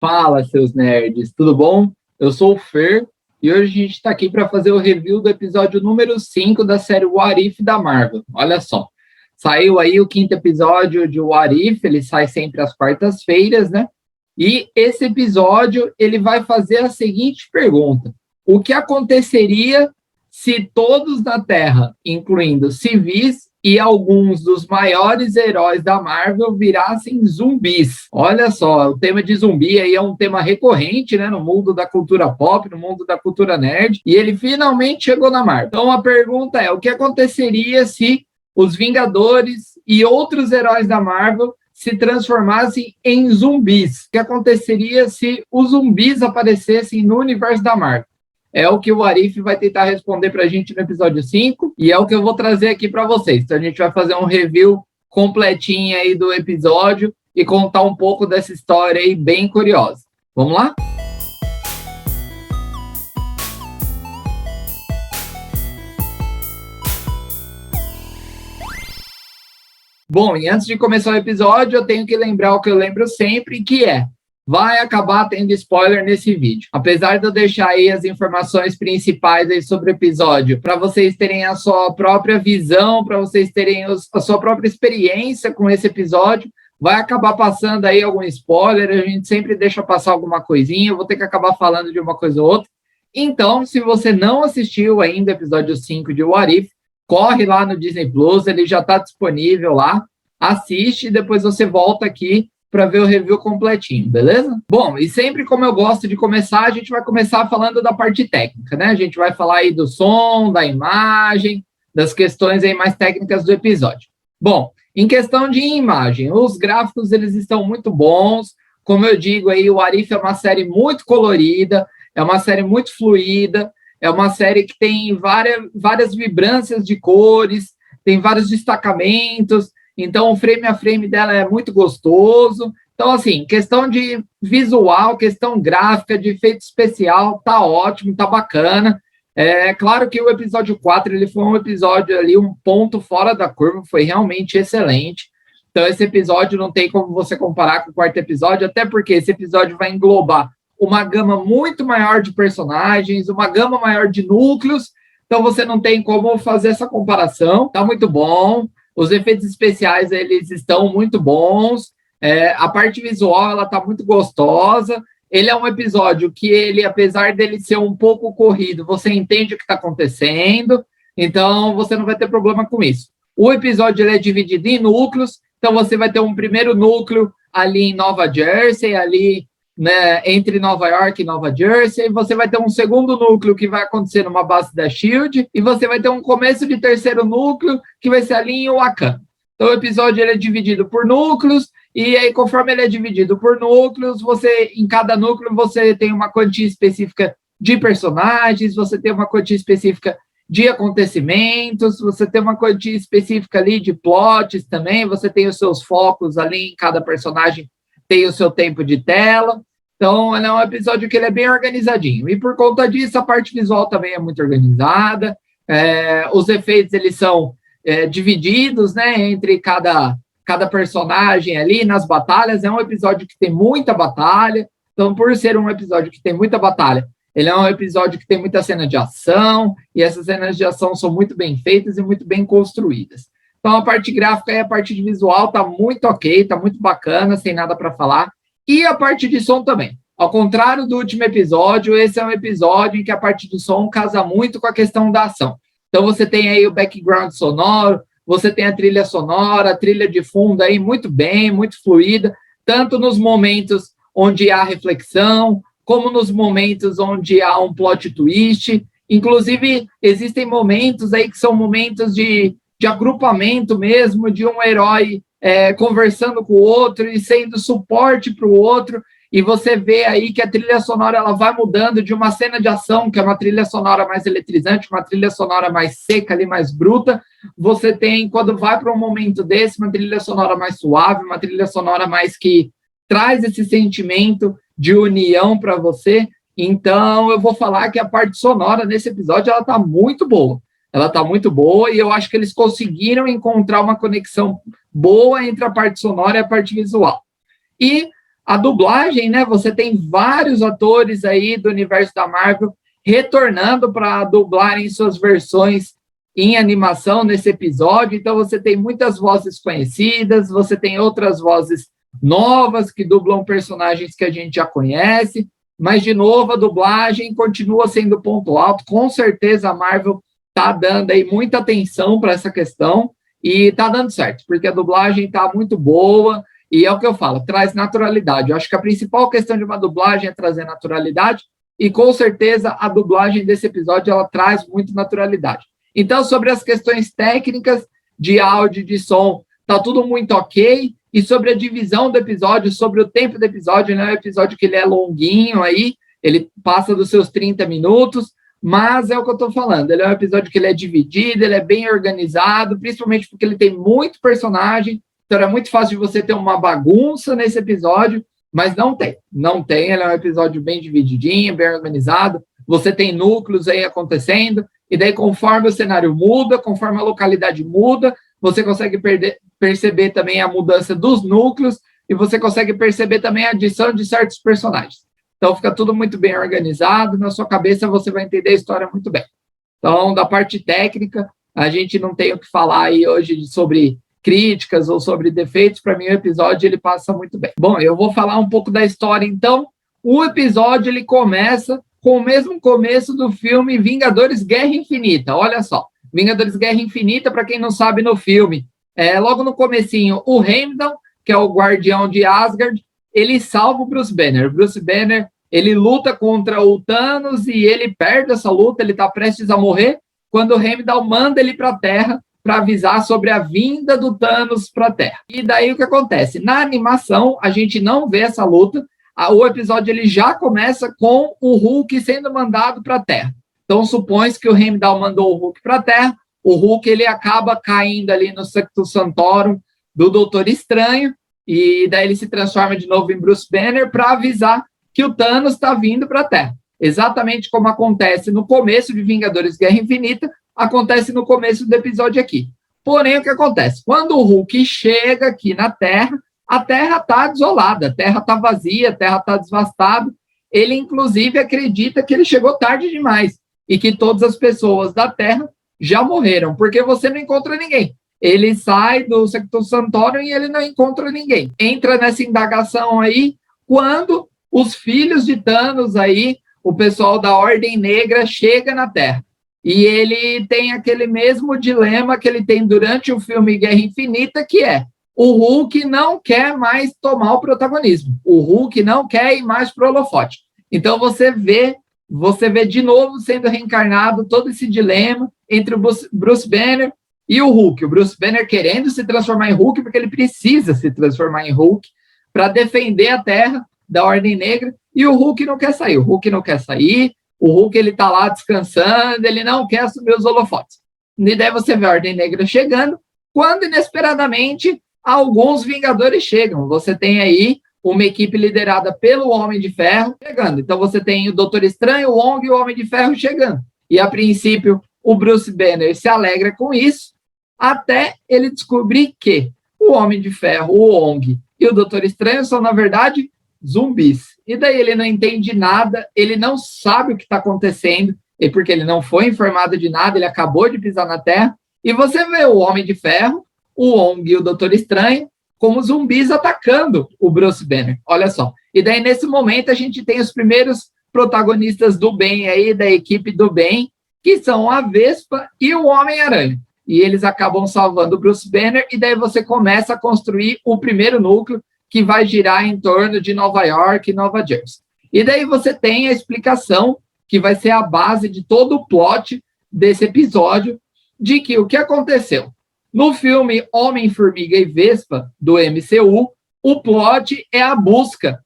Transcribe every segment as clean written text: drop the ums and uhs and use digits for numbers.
Fala, seus nerds, tudo bom? Eu sou o Fer e hoje a gente está aqui para fazer o review do episódio número 5 da série What If da Marvel. Olha só, saiu aí o quinto episódio de What If, ele sai sempre às quartas-feiras, né? E esse episódio ele vai fazer a seguinte pergunta: o que aconteceria se todos na Terra, incluindo civis e alguns dos maiores heróis da Marvel, virassem zumbis? Olha só, o tema de zumbi aí é um tema recorrente, né, no mundo da cultura pop, no mundo da cultura nerd, e ele finalmente chegou na Marvel. Então a pergunta é: o que aconteceria se os Vingadores e outros heróis da Marvel se transformassem em zumbis? O que aconteceria se os zumbis aparecessem no universo da Marvel? É o que o Arif vai tentar responder para a gente no episódio 5, e é o que eu vou trazer aqui para vocês. Então a gente vai fazer um review completinho aí do episódio e contar um pouco dessa história aí bem curiosa. Vamos lá? Bom, e antes de começar o episódio, eu tenho que lembrar o que eu lembro sempre, que é: vai acabar tendo spoiler nesse vídeo. Apesar de eu deixar aí as informações principais aí sobre o episódio, para vocês terem a sua própria visão, para vocês terem a sua própria experiência com esse episódio, vai acabar passando aí algum spoiler, a gente sempre deixa passar alguma coisinha, eu vou ter que acabar falando de uma coisa ou outra. Então, se você não assistiu ainda o episódio 5 de What If, corre lá no Disney Plus, ele já está disponível lá, assiste e depois você volta aqui para ver o review completinho, beleza? Bom, e sempre como eu gosto de começar, a gente vai começar falando da parte técnica, né? A gente vai falar aí do som, da imagem, das questões aí mais técnicas do episódio. Bom, em questão de imagem, os gráficos eles estão muito bons. Como eu digo aí, o Arif é uma série muito colorida, é uma série muito fluida, é uma série que tem várias vibrâncias de cores, tem vários destacamentos. Então, o frame a frame dela é muito gostoso. Então, assim, questão de visual, questão gráfica, de efeito especial, tá ótimo, tá bacana. É claro que o episódio 4, ele foi um episódio ali, um ponto fora da curva, foi realmente excelente. Então, esse episódio não tem como você comparar com o quarto episódio, até porque esse episódio vai englobar uma gama muito maior de personagens, uma gama maior de núcleos. Então, você não tem como fazer essa comparação. Tá muito bom. Os efeitos especiais, eles estão muito bons. A parte visual, ela está muito gostosa. Ele é um episódio que ele, apesar dele ser um pouco corrido, você entende o que está acontecendo. Então, você não vai ter problema com isso. O episódio ele é dividido em núcleos. Então, você vai ter um primeiro núcleo ali em Nova Jersey, ali, né, entre Nova York e Nova Jersey. Você vai ter um segundo núcleo que vai acontecer numa base da SHIELD, e você vai ter um começo de terceiro núcleo que vai ser ali em Wakanda. Então o episódio ele é dividido por núcleos, e aí conforme ele é dividido por núcleos, em cada núcleo você tem uma quantia específica de personagens, você tem uma quantia específica de acontecimentos, você tem uma quantia específica ali de plots também, você tem os seus focos ali em cada personagem, tem o seu tempo de tela. Então, é um episódio que ele é bem organizadinho. E por conta disso, a parte visual também é muito organizada. Os efeitos, eles são divididos, né, entre cada personagem ali nas batalhas. É um episódio que tem muita batalha. Então, por ser um episódio que tem muita batalha, ele é um episódio que tem muita cena de ação. E essas cenas de ação são muito bem feitas e muito bem construídas. Então, a parte gráfica e a parte de visual tá muito ok, tá muito bacana, sem nada para falar. E a parte de som também. Ao contrário do último episódio, esse é um episódio em que a parte de som casa muito com a questão da ação. Então, você tem aí o background sonoro, você tem a trilha sonora, a trilha de fundo aí muito bem, muito fluida, tanto nos momentos onde há reflexão, como nos momentos onde há um plot twist. Inclusive, existem momentos aí que são momentos de agrupamento mesmo, de um herói conversando com o outro e sendo suporte para o outro, e você vê aí que a trilha sonora ela vai mudando de uma cena de ação, que é uma trilha sonora mais eletrizante, uma trilha sonora mais seca, ali, mais bruta. Você tem, quando vai para um momento desse, uma trilha sonora mais suave, uma trilha sonora mais que traz esse sentimento de união para você. Então, eu vou falar que a parte sonora nesse episódio ela está muito boa. Ela está muito boa e eu acho que eles conseguiram encontrar uma conexão boa entre a parte sonora e a parte visual. E A dublagem, né? Você tem vários atores aí do universo da Marvel retornando para dublarem suas versões em animação nesse episódio. Então, você tem muitas vozes conhecidas, você tem outras vozes novas que dublam personagens que a gente já conhece, mas, de novo, a dublagem continua sendo ponto alto. Com certeza, a Marvel está dando aí muita atenção para essa questão e está dando certo, porque a dublagem está muito boa e é o que eu falo, traz naturalidade. Eu acho que a principal questão de uma dublagem é trazer naturalidade e, com certeza, a dublagem desse episódio ela traz muito naturalidade. Então, sobre as questões técnicas de áudio e de som, está tudo muito ok. E sobre a divisão do episódio, sobre o tempo do episódio, não é um episódio que ele é longuinho aí, ele passa dos seus 30 minutos, mas é o que eu estou falando, ele é um episódio que ele é dividido, ele é bem organizado, principalmente porque ele tem muito personagem, então é muito fácil de você ter uma bagunça nesse episódio, mas não tem, ele é um episódio bem divididinho, bem organizado, você tem núcleos aí acontecendo, e daí conforme o cenário muda, conforme a localidade muda, você consegue perceber também a mudança dos núcleos e você consegue perceber também a adição de certos personagens. Então, fica tudo muito bem organizado, na sua cabeça você vai entender a história muito bem. Então, da parte técnica, a gente não tem o que falar aí hoje sobre críticas ou sobre defeitos. Para mim, o episódio ele passa muito bem. Bom, eu vou falar um pouco da história, então. O episódio ele começa com o mesmo começo do filme Vingadores Guerra Infinita. Olha só. Vingadores Guerra Infinita, para quem não sabe, no filme, logo no comecinho, o Heimdall, que é o guardião de Asgard, ele salva o Bruce Banner. O Bruce Banner, ele luta contra o Thanos e ele perde essa luta, ele está prestes a morrer, quando o Heimdall manda ele para a Terra para avisar sobre a vinda do Thanos para a Terra. E daí o que acontece? Na animação, a gente não vê essa luta, o episódio ele já começa com o Hulk sendo mandado para a Terra. Então, supõe-se que o Heimdall mandou o Hulk para a Terra, o Hulk ele acaba caindo ali no Sectus Santorum do Doutor Estranho, e daí ele se transforma de novo em Bruce Banner para avisar que o Thanos está vindo para a Terra. Exatamente como acontece no começo de Vingadores Guerra Infinita, acontece no começo do episódio aqui. Porém, o que acontece? Quando o Hulk chega aqui na Terra, a Terra está desolada, a Terra está vazia, a Terra está devastada. Ele, inclusive, acredita que ele chegou tarde demais e que todas as pessoas da Terra já morreram, porque você não encontra ninguém. Ele sai do Sectus Santorum e ele não encontra ninguém. Entra nessa indagação aí, quando os filhos de Thanos aí, o pessoal da Ordem Negra, chega na Terra. E ele tem aquele mesmo dilema que ele tem durante o filme Guerra Infinita, que é, o Hulk não quer mais tomar o protagonismo. O Hulk não quer ir mais para o holofote. Então você vê de novo sendo reencarnado todo esse dilema entre o Bruce Banner e o Hulk. O Bruce Banner querendo se transformar em Hulk, porque ele precisa se transformar em Hulk para defender a Terra da Ordem Negra, e o Hulk não quer sair. O Hulk não quer sair, o Hulk ele está lá descansando, ele não quer assumir os holofotes. E daí você vê a Ordem Negra chegando, quando inesperadamente alguns Vingadores chegam. Você tem aí uma equipe liderada pelo Homem de Ferro chegando. Então você tem o Doutor Estranho, o Wong e o Homem de Ferro chegando. E a princípio o Bruce Banner se alegra com isso, até ele descobrir que o Homem de Ferro, o Wong e o Doutor Estranho são, na verdade, zumbis. E daí ele não entende nada, ele não sabe o que está acontecendo, porque ele não foi informado de nada, ele acabou de pisar na Terra. E você vê o Homem de Ferro, o Wong e o Doutor Estranho como zumbis atacando o Bruce Banner. Olha só. E daí, nesse momento, a gente tem os primeiros protagonistas do bem aí, da equipe do bem, que são a Vespa e o Homem-Aranha. E eles acabam salvando o Bruce Banner, e daí você começa a construir o primeiro núcleo, que vai girar em torno de Nova York e Nova Jersey. E daí você tem a explicação, que vai ser a base de todo o plot desse episódio, de que o que aconteceu? No filme Homem-Formiga e Vespa, do MCU, o plot é a busca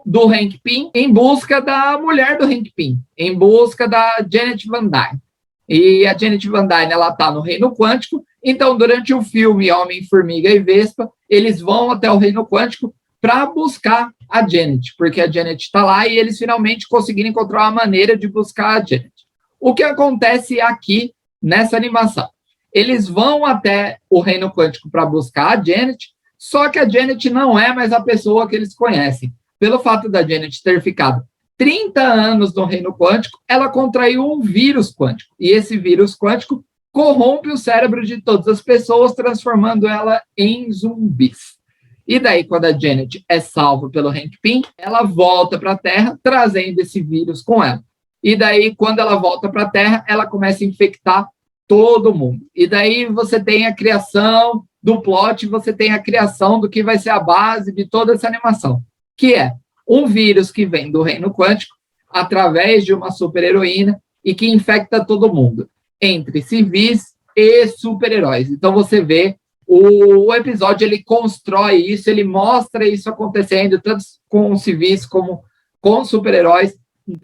do Hank Pym em busca da mulher do Hank Pym, em busca da Janet Van Dyne. E a Janet Van Dyne, ela está no Reino Quântico, então durante o filme Homem-Formiga e Vespa, eles vão até o Reino Quântico para buscar a Janet, porque a Janet está lá e eles finalmente conseguiram encontrar uma maneira de buscar a Janet. O que acontece aqui nessa animação? Eles vão até o Reino Quântico para buscar a Janet, Só que a Janet não é mais a pessoa que eles conhecem. Pelo fato da Janet ter ficado 30 anos no reino quântico, ela contraiu um vírus quântico. E esse vírus quântico corrompe o cérebro de todas as pessoas, transformando ela em zumbis. E daí, quando a Janet é salva pelo Hank Pym, ela volta para a Terra, trazendo esse vírus com ela. E daí, quando ela volta para a Terra, ela começa a infectar todo mundo. E daí você tem a criação do plot, você tem a criação do que vai ser a base de toda essa animação, que é um vírus que vem do reino quântico através de uma super-heroína e que infecta todo mundo, entre civis e super-heróis. Então você vê o episódio, ele constrói isso, ele mostra isso acontecendo, tanto com civis como com super-heróis.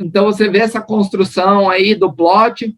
Então você vê essa construção aí do plot,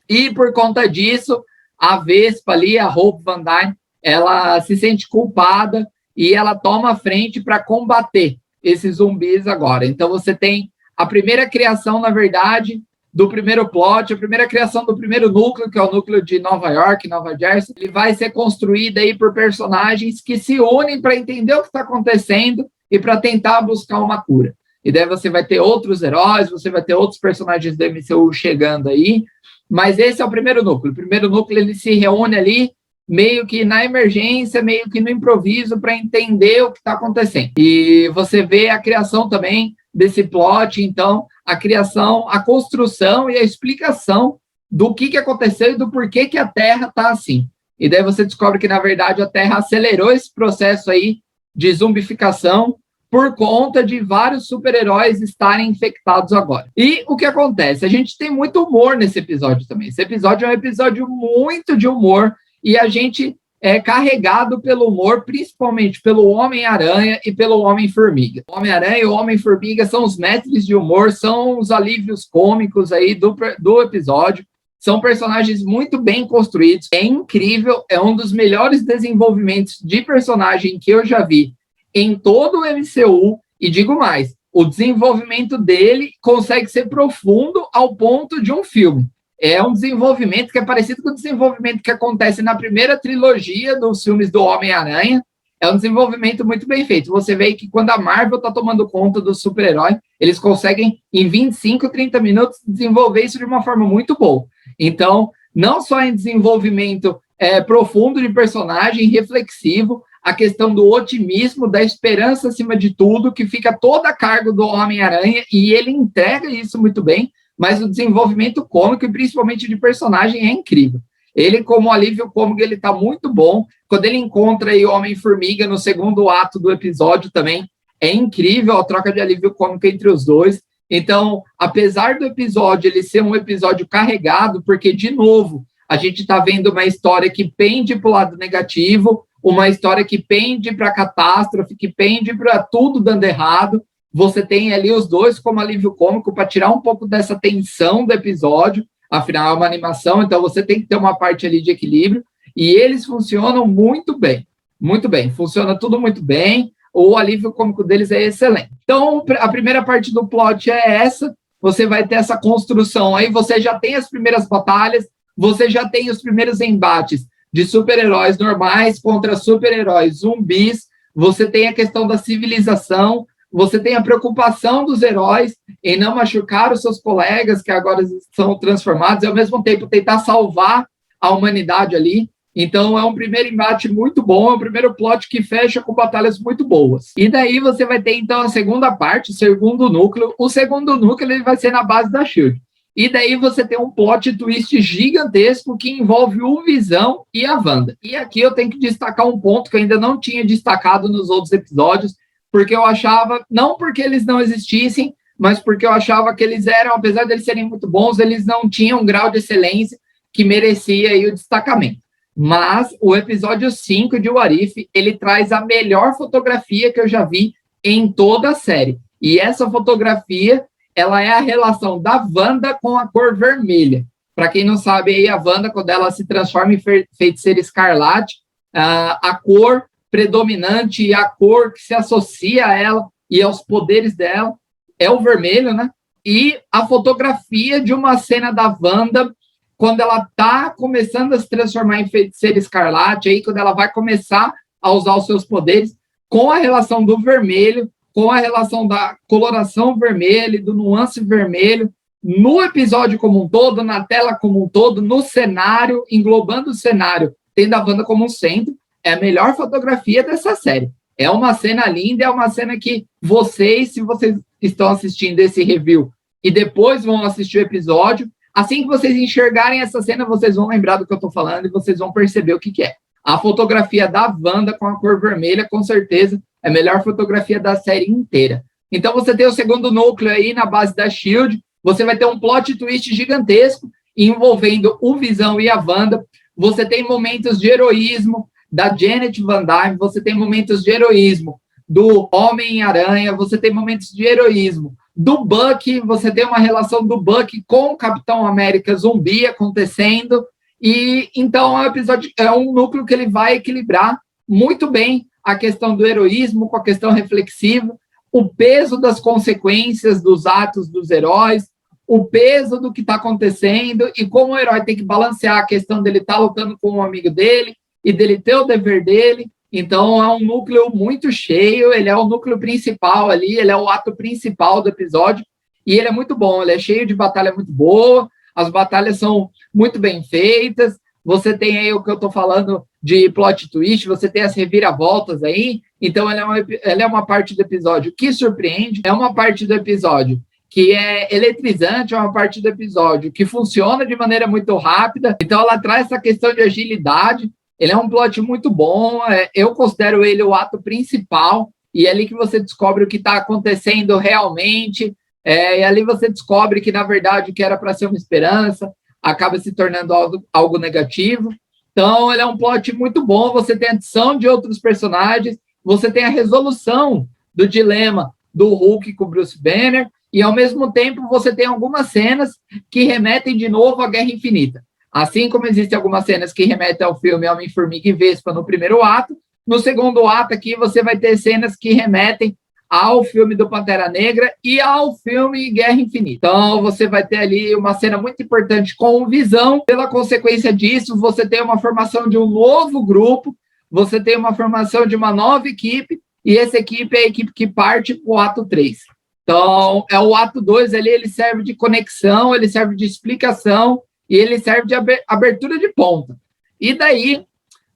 e por conta disso, a Vespa ali, a Hope Van Dyne, ela se sente culpada e ela toma a frente para combater esses zumbis agora. Então você tem a primeira criação, na verdade, do primeiro plot, a primeira criação do primeiro núcleo, que é o núcleo de Nova York, Nova Jersey. Ele vai ser construído aí por personagens que se unem para entender o que está acontecendo e para tentar buscar uma cura. E daí você vai ter outros heróis, você vai ter outros personagens do MCU chegando aí, mas esse é o primeiro núcleo. O primeiro núcleo, ele se reúne ali meio que na emergência, meio que no improviso, para entender o que está acontecendo. E você vê a criação também desse plot, então, a criação, a construção e a explicação do que aconteceu e do porquê que a Terra está assim. E daí você descobre que, na verdade, a Terra acelerou esse processo aí de zumbificação por conta de vários super-heróis estarem infectados agora. E o que acontece? A gente tem muito humor nesse episódio também. Esse episódio é um episódio muito de humor, e a gente é carregado pelo humor, principalmente pelo Homem-Aranha e pelo Homem-Formiga. O Homem-Aranha e o Homem-Formiga são os mestres de humor, são os alívios cômicos aí do episódio. São personagens muito bem construídos. É incrível, é um dos melhores desenvolvimentos de personagem que eu já vi em todo o MCU. E digo mais, o desenvolvimento dele consegue ser profundo ao ponto de um filme. É um desenvolvimento que é parecido com o desenvolvimento que acontece na primeira trilogia dos filmes do Homem-Aranha. É um desenvolvimento muito bem feito. Você vê que quando a Marvel está tomando conta do super-herói, eles conseguem, em 25, 30 minutos, desenvolver isso de uma forma muito boa. Então, não só em desenvolvimento profundo de personagem, reflexivo, a questão do otimismo, da esperança acima de tudo, que fica toda a cargo do Homem-Aranha, e ele entrega isso muito bem, mas o desenvolvimento cômico, e principalmente de personagem, é incrível. Ele, como alívio cômico, ele está muito bom. Quando ele encontra aí o Homem-Formiga no segundo ato do episódio também, é incrível a troca de alívio cômico entre os dois. Então, apesar do episódio ele ser um episódio carregado, porque, de novo, a gente está vendo uma história que pende para o lado negativo, uma história que pende para a catástrofe, que pende para tudo dando errado. Você tem ali os dois como alívio cômico para tirar um pouco dessa tensão do episódio. Afinal, é uma animação, então você tem que ter uma parte ali de equilíbrio. E eles funcionam muito bem. Muito bem. Funciona tudo muito bem. O alívio cômico deles é excelente. Então, a primeira parte do plot é essa. Você vai ter essa construção aí. Você já tem as primeiras batalhas. Você já tem os primeiros embates de super-heróis normais contra super-heróis zumbis. Você tem a questão da civilização. Você tem a preocupação dos heróis em não machucar os seus colegas que agora são transformados e, ao mesmo tempo, tentar salvar a humanidade ali. Então, é um primeiro embate muito bom, é um primeiro plot que fecha com batalhas muito boas. E daí você vai ter, então, a segunda parte, o segundo núcleo. O segundo núcleo ele vai ser na base da S.H.I.E.L.D. E daí você tem um plot twist gigantesco que envolve o Visão e a Wanda. E aqui eu tenho que destacar um ponto que eu ainda não tinha destacado nos outros episódios, porque eu achava, não porque eles não existissem, mas porque eu achava que eles eram, apesar de eles serem muito bons, eles não tinham um grau de excelência que merecia aí o destacamento. Mas o episódio 5 de What If, ele traz a melhor fotografia que eu já vi em toda a série. E essa fotografia, ela é a relação da Wanda com a cor vermelha. Para quem não sabe, aí a Wanda, quando ela se transforma em Feiticeira Escarlate, a cor predominante e a cor que se associa a ela e aos poderes dela é o vermelho, né? E a fotografia de uma cena da Wanda quando ela está começando a se transformar em Feiticeira Escarlate, aí quando ela vai começar a usar os seus poderes, com a relação do vermelho, com a relação da coloração vermelha, do nuance vermelho, no episódio como um todo, na tela como um todo, no cenário, englobando o cenário, tendo a Wanda como um centro, é a melhor fotografia dessa série. É uma cena linda, é uma cena que vocês, se vocês estão assistindo esse review e depois vão assistir o episódio, assim que vocês enxergarem essa cena, vocês vão lembrar do que eu estou falando e vocês vão perceber o que é. A fotografia da Wanda com a cor vermelha, com certeza, é a melhor fotografia da série inteira. Então você tem o segundo núcleo aí na base da SHIELD, você vai ter um plot twist gigantesco envolvendo o Visão e a Wanda, você tem momentos de heroísmo da Janet Van Dyne, você tem momentos de heroísmo do Homem-Aranha, você tem momentos de heroísmo do Bucky, você tem uma relação do Bucky com o Capitão América zumbi acontecendo, e então é um núcleo que ele vai equilibrar muito bem a questão do heroísmo com a questão reflexiva, o peso das consequências dos atos dos heróis, o peso do que está acontecendo e como o herói tem que balancear a questão dele estar lutando com um amigo dele e dele ter o dever dele. Então é um núcleo muito cheio, ele é o núcleo principal ali, ele é o ato principal do episódio e ele é muito bom, ele é cheio de batalha muito boa, as batalhas são muito bem feitas, você tem aí o que eu estou falando de plot twist, você tem as reviravoltas aí, então ela é uma parte do episódio que surpreende, é uma parte do episódio que é eletrizante, é uma parte do episódio que funciona de maneira muito rápida, então ela traz essa questão de agilidade, ele é um plot muito bom, eu considero ele o ato principal, e é ali que você descobre o que está acontecendo realmente, e ali você descobre que, na verdade, o que era para ser uma esperança acaba se tornando algo negativo. Então, ele é um plot muito bom, você tem a adição de outros personagens, você tem a resolução do dilema do Hulk com o Bruce Banner, e, ao mesmo tempo, você tem algumas cenas que remetem de novo à Guerra Infinita. Assim como existem algumas cenas que remetem ao filme Homem-Formiga e Vespa no primeiro ato, no segundo ato aqui você vai ter cenas que remetem ao filme do Pantera Negra e ao filme Guerra Infinita. Então você vai ter ali uma cena muito importante com o Visão. Pela consequência disso, você tem uma formação de um novo grupo, você tem uma formação de uma nova equipe, e essa equipe é a equipe que parte para o ato 3. Então, o ato 2 ali, ele serve de conexão, ele serve de explicação, e ele serve de abertura de ponta. E daí,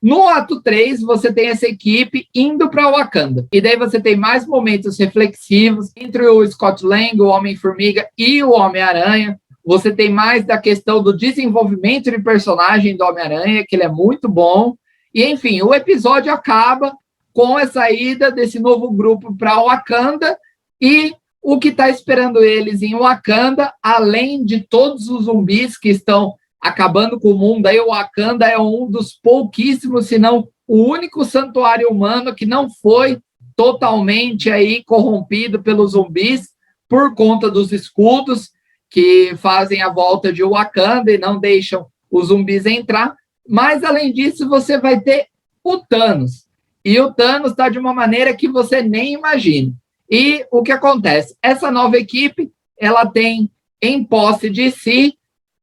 no ato 3, você tem essa equipe indo para Wakanda. E daí você tem mais momentos reflexivos entre o Scott Lang, o Homem-Formiga e o Homem-Aranha. Você tem mais da questão do desenvolvimento de personagem do Homem-Aranha, que ele é muito bom. E, enfim, o episódio acaba com a saída desse novo grupo para Wakanda e o que está esperando eles em Wakanda, além de todos os zumbis que estão acabando com o mundo. Aí o Wakanda é um dos pouquíssimos, se não o único santuário humano que não foi totalmente aí corrompido pelos zumbis por conta dos escudos que fazem a volta de Wakanda e não deixam os zumbis entrar. Mas, além disso, você vai ter o Thanos. E o Thanos está de uma maneira que você nem imagina. E o que acontece? Essa nova equipe, ela tem em posse de si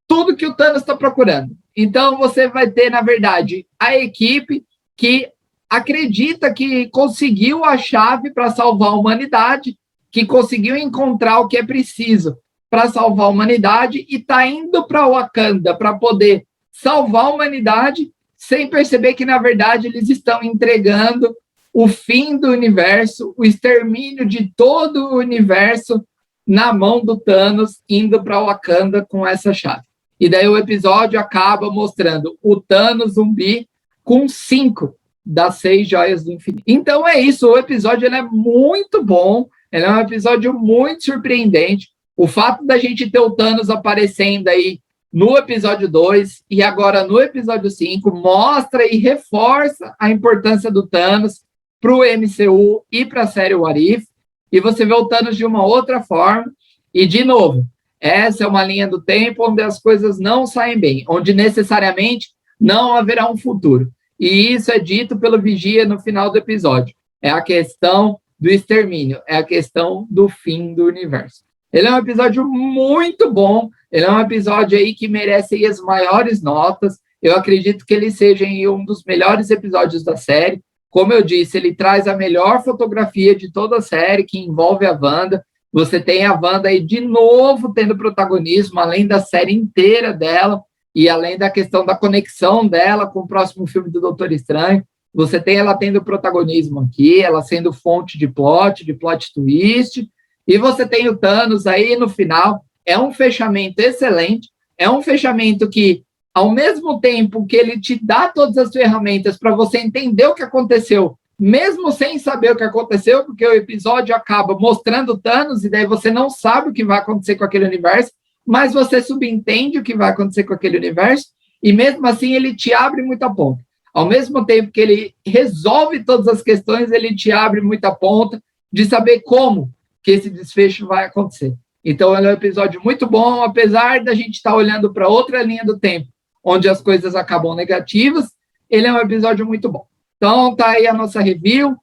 tudo que o Thanos está procurando. Então, você vai ter, na verdade, a equipe que acredita que conseguiu a chave para salvar a humanidade, que conseguiu encontrar o que é preciso para salvar a humanidade e está indo para Wakanda para poder salvar a humanidade, sem perceber que, na verdade, eles estão entregando o fim do universo, o extermínio de todo o universo na mão do Thanos, indo para Wakanda com essa chave. E daí o episódio acaba mostrando o Thanos zumbi com 5 das 6 joias do infinito. Então é isso, o episódio ele é muito bom, ele é um episódio muito surpreendente. O fato da gente ter o Thanos aparecendo aí no episódio 2 e agora no episódio 5 mostra e reforça a importância do Thanos para o MCU e para a série What If, e você vê o Thanos de uma outra forma, e de novo, essa é uma linha do tempo onde as coisas não saem bem, onde necessariamente não haverá um futuro, e isso é dito pelo Vigia no final do episódio, é a questão do extermínio, é a questão do fim do universo. Ele é um episódio muito bom, ele é um episódio aí que merece aí as maiores notas, eu acredito que ele seja um dos melhores episódios da série. Como eu disse, ele traz a melhor fotografia de toda a série, que envolve a Wanda. Você tem a Wanda aí de novo tendo protagonismo, além da série inteira dela, e além da questão da conexão dela com o próximo filme do Doutor Estranho. Você tem ela tendo protagonismo aqui, ela sendo fonte de plot twist, e você tem o Thanos aí no final. É um fechamento excelente, é um fechamento que, ao mesmo tempo que ele te dá todas as ferramentas para você entender o que aconteceu, mesmo sem saber o que aconteceu, porque o episódio acaba mostrando Thanos, e daí você não sabe o que vai acontecer com aquele universo, mas você subentende o que vai acontecer com aquele universo, e mesmo assim ele te abre muita ponta. Ao mesmo tempo que ele resolve todas as questões, ele te abre muita ponta de saber como que esse desfecho vai acontecer. Então, ele é um episódio muito bom, apesar da gente estar olhando para outra linha do tempo, onde as coisas acabam negativas, ele é um episódio muito bom. Então, tá aí a nossa review.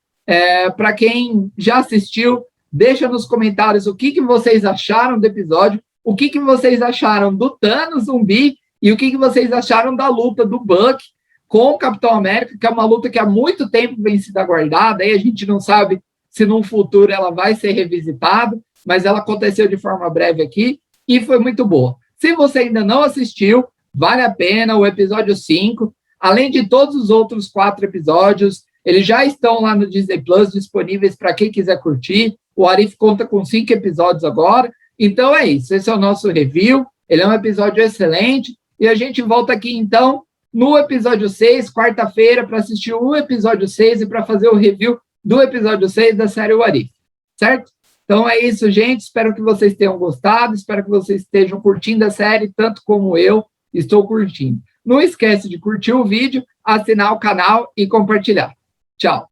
Para quem já assistiu, deixa nos comentários o que vocês acharam do episódio, o que vocês acharam do Thanos zumbi e o que vocês acharam da luta do Buck com o Capitão América, que é uma luta que há muito tempo vem sendo aguardada, aí a gente não sabe se num futuro ela vai ser revisitada, mas ela aconteceu de forma breve aqui e foi muito boa. Se você ainda não assistiu, vale a pena. O episódio 5, além de todos os outros 4 episódios, eles já estão lá no Disney Plus, disponíveis para quem quiser curtir. O Arif conta com 5 episódios agora. Então é isso, esse é o nosso review. Ele é um episódio excelente e a gente volta aqui então no episódio 6, quarta-feira, para assistir o episódio 6 e para fazer o review do episódio 6 da série What If, certo? Então é isso, gente. Espero que vocês tenham gostado, espero que vocês estejam curtindo a série, tanto como eu estou curtindo. Não esquece de curtir o vídeo, assinar o canal e compartilhar. Tchau!